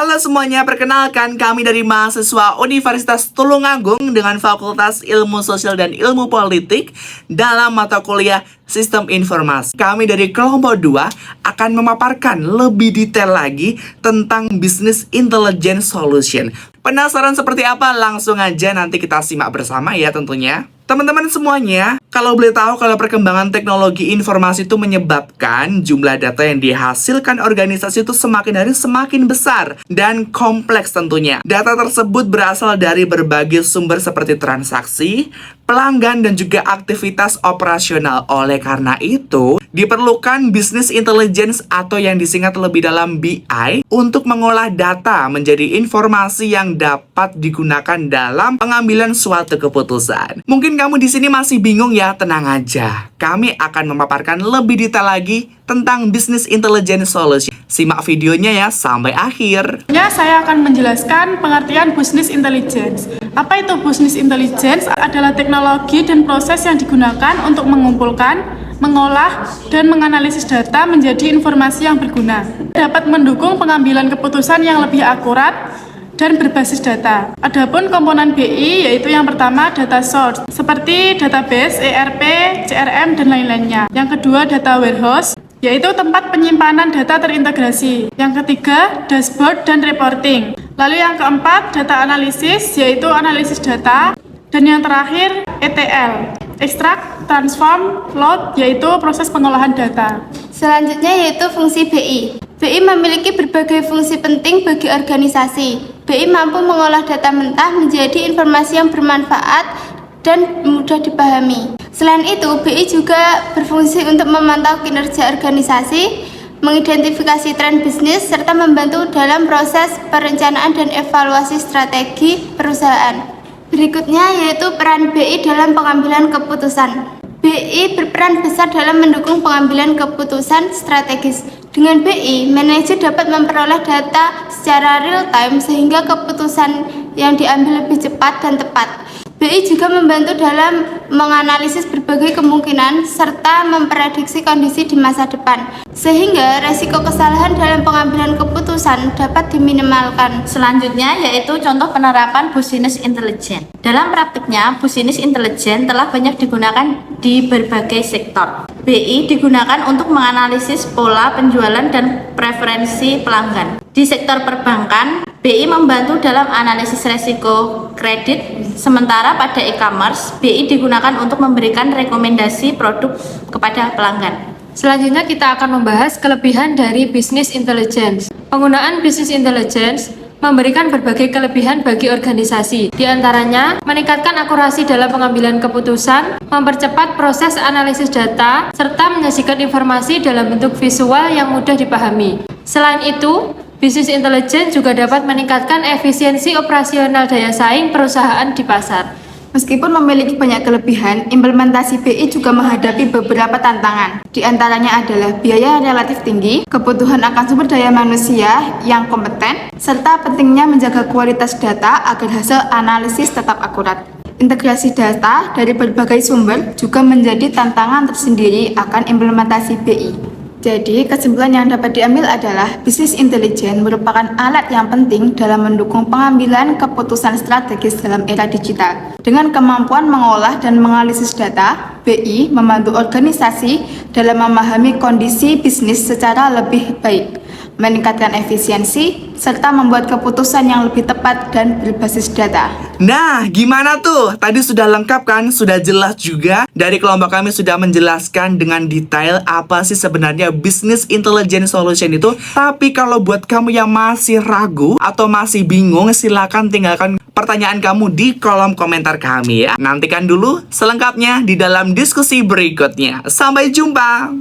Halo semuanya, perkenalkan kami dari mahasiswa Universitas Tulungagung dengan Fakultas Ilmu Sosial dan Ilmu Politik dalam mata kuliah Sistem Informasi. Kami dari kelompok 2 akan memaparkan lebih detail lagi tentang Business Intelligence Solution. Penasaran seperti apa? Langsung aja nanti kita simak bersama ya tentunya. Teman-teman semuanya, kalau boleh tahu kalau perkembangan teknologi informasi itu menyebabkan jumlah data yang dihasilkan organisasi itu semakin hari semakin besar dan kompleks tentunya. Data tersebut berasal dari berbagai sumber seperti transaksi, pelanggan, dan juga aktivitas operasional. Oleh karena itu, diperlukan business intelligence atau yang disingkat lebih dalam BI untuk mengolah data menjadi informasi yang dapat digunakan dalam pengambilan suatu keputusan. Mungkin kamu di sini masih bingung ya, tenang aja. Kami akan memaparkan lebih detail lagi tentang Business Intelligence Solution. Simak videonya ya sampai akhir. Saya akan menjelaskan pengertian Business Intelligence. Apa itu Business Intelligence? Adalah teknologi dan proses yang digunakan untuk mengumpulkan, mengolah, dan menganalisis data menjadi informasi yang berguna. Dapat mendukung pengambilan keputusan yang lebih akurat dan berbasis data. Adapun komponen BI yaitu yang pertama data source seperti database, ERP, CRM, dan lain-lainnya. Yang kedua data warehouse yaitu tempat penyimpanan data terintegrasi. Yang ketiga dashboard dan reporting. Lalu yang keempat data analisis yaitu analisis data. Dan yang terakhir ETL, extract, transform, load yaitu proses pengolahan data. Selanjutnya yaitu fungsi BI. BI memiliki berbagai fungsi penting bagi organisasi. BI mampu mengolah data mentah menjadi informasi yang bermanfaat dan mudah dipahami. Selain itu, BI juga berfungsi untuk memantau kinerja organisasi, mengidentifikasi tren bisnis, serta membantu dalam proses perencanaan dan evaluasi strategi perusahaan. Berikutnya yaitu peran BI dalam pengambilan keputusan. BI berperan besar dalam mendukung pengambilan keputusan strategis. Dengan BI, manajer dapat memperoleh data secara real time sehingga keputusan yang diambil lebih cepat dan tepat. BI juga membantu dalam menganalisis berbagai kemungkinan serta memprediksi kondisi di masa depan, sehingga resiko kesalahan dalam pengambilan keputusan dapat diminimalkan. Selanjutnya yaitu contoh penerapan Business Intelligence. Dalam praktiknya, Business Intelligence telah banyak digunakan di berbagai sektor. BI digunakan untuk menganalisis pola penjualan dan preferensi pelanggan. Di sektor perbankan, BI membantu dalam analisis resiko kredit, sementara pada e-commerce, BI digunakan untuk memberikan rekomendasi produk kepada pelanggan. Selanjutnya kita akan membahas kelebihan dari Business Intelligence. Penggunaan Business Intelligence memberikan berbagai kelebihan bagi organisasi. Di antaranya, meningkatkan akurasi dalam pengambilan keputusan, mempercepat proses analisis data, serta menyajikan informasi dalam bentuk visual yang mudah dipahami. Selain itu, Business Intelligence juga dapat meningkatkan efisiensi operasional daya saing perusahaan di pasar. Meskipun memiliki banyak kelebihan, implementasi BI juga menghadapi beberapa tantangan. Di antaranya adalah biaya yang relatif tinggi, kebutuhan akan sumber daya manusia yang kompeten, serta pentingnya menjaga kualitas data agar hasil analisis tetap akurat. Integrasi data dari berbagai sumber juga menjadi tantangan tersendiri akan implementasi BI. Jadi, kesimpulan yang dapat diambil adalah Business Intelligence merupakan alat yang penting dalam mendukung pengambilan keputusan strategis dalam era digital. Dengan kemampuan mengolah dan menganalisis data, BI membantu organisasi dalam memahami kondisi bisnis secara lebih baik, meningkatkan efisiensi, serta membuat keputusan yang lebih tepat dan berbasis data. Nah, gimana tuh? Tadi sudah lengkap kan? Sudah jelas juga. Dari kelompok kami sudah menjelaskan dengan detail apa sih sebenarnya Business Intelligence Solution itu. Tapi kalau buat kamu yang masih ragu atau masih bingung, silakan tinggalkan pertanyaan kamu di kolom komentar kami ya. Nantikan dulu selengkapnya di dalam diskusi berikutnya. Sampai jumpa!